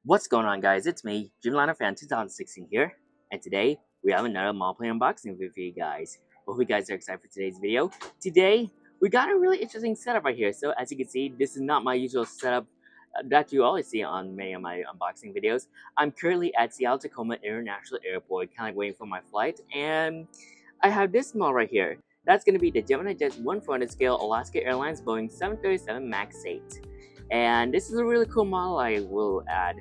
What's going on, guys? It's me, Fan 2016 here, and today we have another mall plane unboxing video for you guys. Hope you guys are excited for today's video. Today we got a really interesting setup right here. So as you can see, this is not my usual setup that you always see on many of my unboxing videos. I'm currently at Seattle-Tacoma International Airport, kind of waiting for my flight, and I have this model right here. That's going to be the GeminiJets 1/400 scale Alaska Airlines Boeing 737 MAX 8. And this is a really cool model, I will add.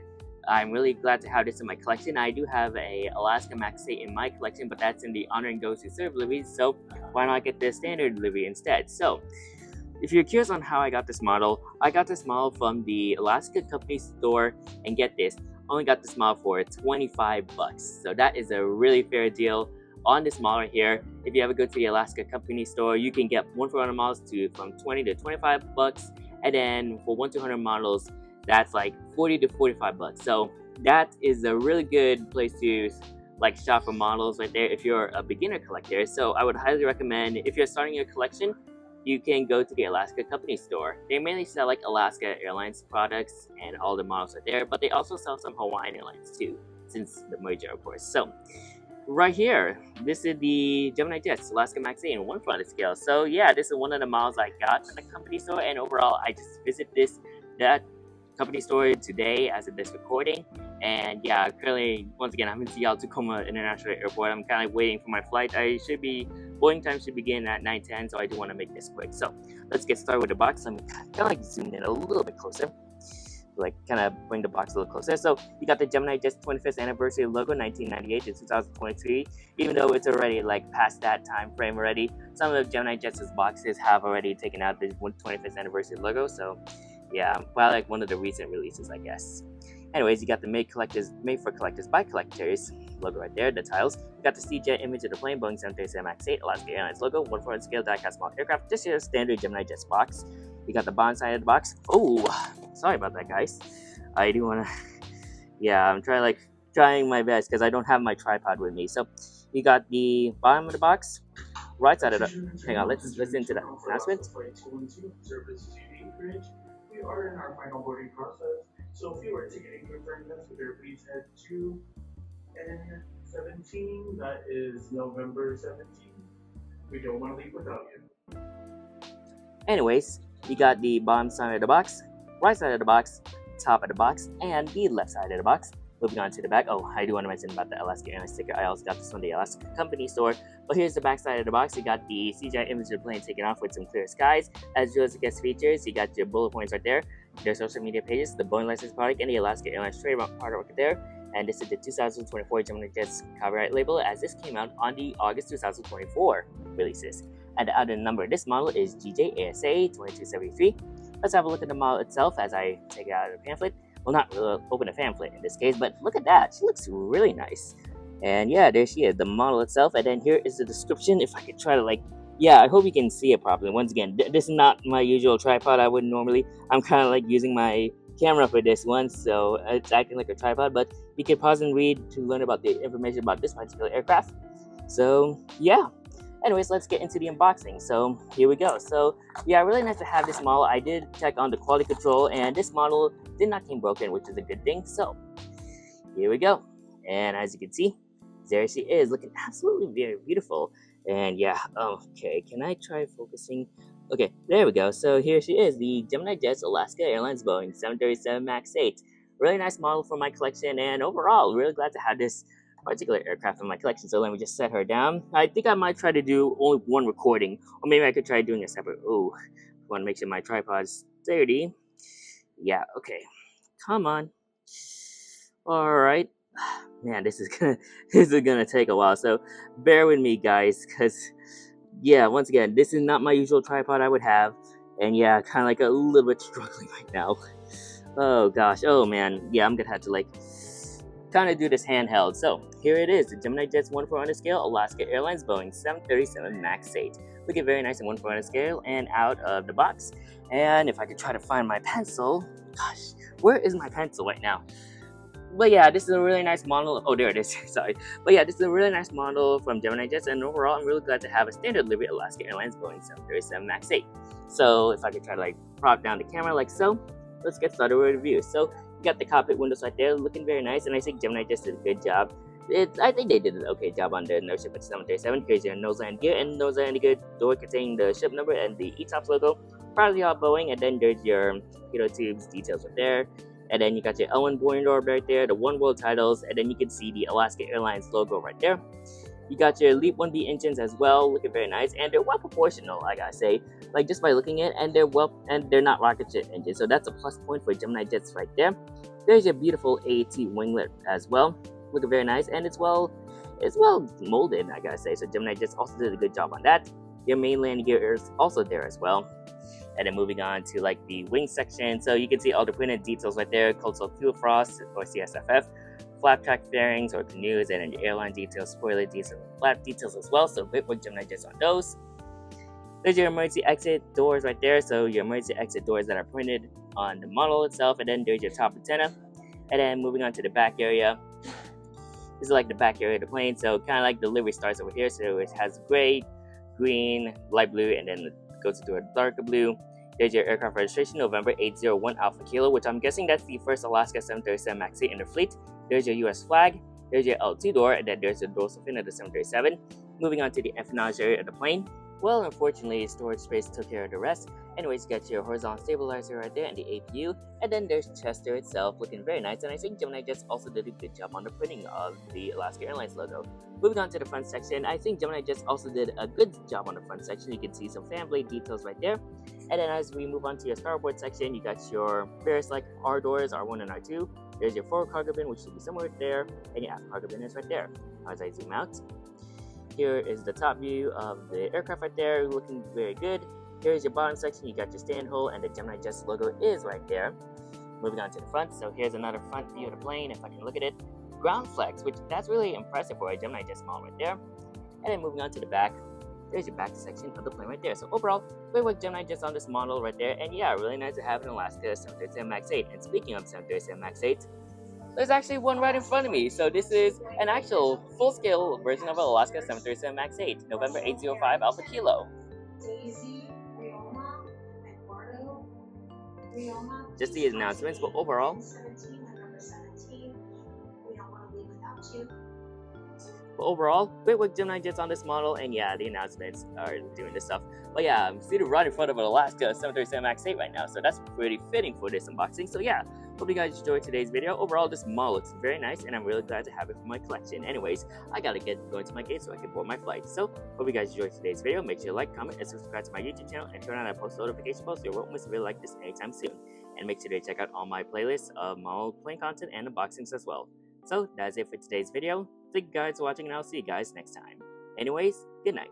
I'm really glad to have this in my collection. I do have a Alaska Max 8 in my collection, but that's in the Honor and Those Who Serve livery, so why not get the standard livery instead? So, if you're curious on how I got this model, I got this model from the Alaska Company store, and get this, only got this model for 25 bucks. So that is a really fair deal on this model right here. If you ever go to the Alaska Company store, you can get 1/400 models from 20 to 25 bucks, and then for 1/200 models, that's like 40 to 45 bucks. So that is a really good place to shop for models right there if you're a beginner collector. So I would highly recommend, if you're starting your collection, you can go to the Alaska Company store. They mainly sell like Alaska Airlines products and all the models are there, but they also sell some Hawaiian Airlines too, since the merger, of course. So right here, this is the GeminiJets Alaska Max 8 in 1/400 scale. So yeah, this is one of the models I got from the company store, and overall I just visit that company store today as of this recording. And yeah, currently, once again, I'm in Seattle-Tacoma International Airport. I'm kind of waiting for my flight. Boarding time should begin at 9:10, so I do want to make this quick. So let's get started with the box. I'm kind of zoom in a little bit closer, kind of bring the box a little closer. So you got the GeminiJets 25th anniversary logo, 1998 to 2023. Even though it's already past that time frame already, some of the GeminiJets' boxes have already taken out the 25th anniversary logo. So yeah, probably one of the recent releases, I guess. Anyways, you got the made for collectors by collectors logo right there, the tiles. You got the CJ image of the plane, Boeing 737 MAX 8, Alaska Airlines logo, 1/400 scale die-cast small aircraft, just your standard GeminiJets box. You got the bottom side of the box. Oh, sorry about that, guys. I do wanna, yeah, I'm trying my best because I don't have my tripod with me. So you got the bottom of the box, right side of the. Hang on, let's listen to that announcement. We are in our final boarding process, so if you are ticketing confirmed passenger, please head to N17. That is November 17th. We don't want to leave without you. Anyways, you got the bottom side of the box, right side of the box, top of the box, and the left side of the box. Moving on to the back. Oh, I do want to mention about the Alaska Airlines sticker. I also got this from the Alaska Company store. But here's the back side of the box. You got the CGI image of the plane taken off with some clear skies, as well as the guest features. You got your bullet points right there, their social media pages, the Boeing license product, and the Alaska Airlines trademark artwork right there. And this is the 2024 GeminiJets copyright label, as this came out on the August 2024 releases. And the other number of this model is GJASA 2273. Let's have a look at the model itself as I take it out of the pamphlet. Well, not really open a pamphlet in this case, but look at that. She looks really nice. And yeah, there she is, the model itself. And then here is the description. If I could try to yeah, I hope you can see it properly. Once again, this is not my usual tripod I would normally. I'm kind of using my camera for this one, so it's acting like a tripod. But you can pause and read to learn about the information about this particular aircraft. So yeah. Anyways, let's get into the unboxing. So here we go. So yeah, really nice to have this model. I did check on the quality control, and this model did not come broken, which is a good thing. So here we go. And as you can see, there she is, looking absolutely very beautiful. And yeah, okay, can I try focusing? Okay, there we go. So here she is, the GeminiJets Alaska Airlines Boeing 737 MAX 8. Really nice model for my collection, and overall, really glad to have this particular aircraft in my collection. So let me just set her down. I think I might try to do only one recording, or maybe I could try doing a separate. Oh, I want to make sure my tripod's sturdy. Yeah, okay, come on. All right, man, this is gonna take a while, so bear with me, guys, because yeah, once again, this is not my usual tripod I would have, and yeah, kind of a little bit struggling right now. Oh gosh, oh man, yeah, I'm gonna have to kind of do this handheld. So here it is, the GeminiJets 1/400 scale Alaska Airlines Boeing 737 MAX 8. Looking very nice in 1/400 scale and out of the box. And if I could try to find my pencil, gosh, where is my pencil right now? But yeah, this is a really nice model. Oh, there it is. Sorry. But yeah, this is a really nice model from GeminiJets, and overall, I'm really glad to have a standard livery Alaska Airlines Boeing 737 MAX 8. So if I could try to prop down the camera like so, let's get started with a review. So You got the cockpit windows right there, looking very nice, and I think GeminiJets did a good job. I think they did an okay job on the nose ship at 737. Here's your nose land gear and nose land gear door containing the ship number and the ETOPS logo. Partly all Boeing, and then there's your pitot tubes details right there. And then you got your L1 Boeing door right there, the One World titles, and then you can see the Alaska Airlines logo right there. You got your Leap 1B engines as well, looking very nice, and they're well proportional, I gotta say. Like just by looking at it, and they're not rocket ship engines, so that's a plus point for GeminiJets right there. There's your beautiful AT winglet as well, looking very nice, and it's well molded, I gotta say. So GeminiJets also did a good job on that. Your main landing gear is also there as well. And then moving on to like the wing section, so you can see all the printed details right there: coastal fuel frost or CSFF, flap track fairings or canoes, and then your airline details, spoiler details, flap details as well. So great work, GeminiJets, on those. There's your emergency exit doors right there. So your emergency exit doors that are printed on the model itself, and then there's your top antenna. And then moving on to the back area. This is like the back area of the plane, so kind of like the livery starts over here. So it has gray, green, light blue, and then it goes into a darker blue. There's your aircraft registration, November 801 Alpha Kilo, which I'm guessing that's the first Alaska 737 MAX 8 in the fleet. There's your US flag. There's your L2 door, and then there's the dorsal fin of the 737. Moving on to the empennage area of the plane. Well, unfortunately, storage space took care of the rest. Anyways, you got your horizontal stabilizer right there and the APU, and then there's Chester itself, looking very nice, and I think GeminiJets also did a good job on the printing of the Alaska Airlines logo. Moving on to the front section, I think GeminiJets also did a good job on the front section. You can see some fan blade details right there. And then as we move on to your starboard section, you got your various like R doors, R1 and R2. There's your forward cargo bin, which should be somewhere there, and your aft cargo bin is right there. As I zoom out, here is the top view of the aircraft right there, looking very good. Here's your bottom section, you got your stand hole, and the GeminiJets logo is right there. Moving on to the front, so here's another front view of the plane, if I can look at it. Ground flex, which that's really impressive for a GeminiJets model right there. And then moving on to the back, there's your back section of the plane right there. So overall, great work GeminiJets on this model right there, and yeah, really nice to have an Alaska 737 MAX 8. And speaking of 737 MAX 8, there's actually one right in front of me. So this is an actual full-scale version of an Alaska 737 MAX 8, November 805 Alpha Kilo. Just the announcements, but overall, great work GeminiJets on this model, and yeah, the announcements are doing this stuff. But yeah, I'm sitting right in front of an Alaska 737 MAX 8 right now, so that's pretty fitting for this unboxing. So yeah, hope you guys enjoyed today's video. Overall, this model looks very nice, and I'm really glad to have it for my collection. Anyways, I gotta get going to my gate so I can board my flight. So, hope you guys enjoyed today's video. Make sure you like, comment, and subscribe to my YouTube channel, and turn on that post notification bell so you won't miss a video like this anytime soon. And make sure to check out all my playlists of model plane content and unboxings as well. So, that's it for today's video. Thank you guys for watching, and I'll see you guys next time. Anyways, good night.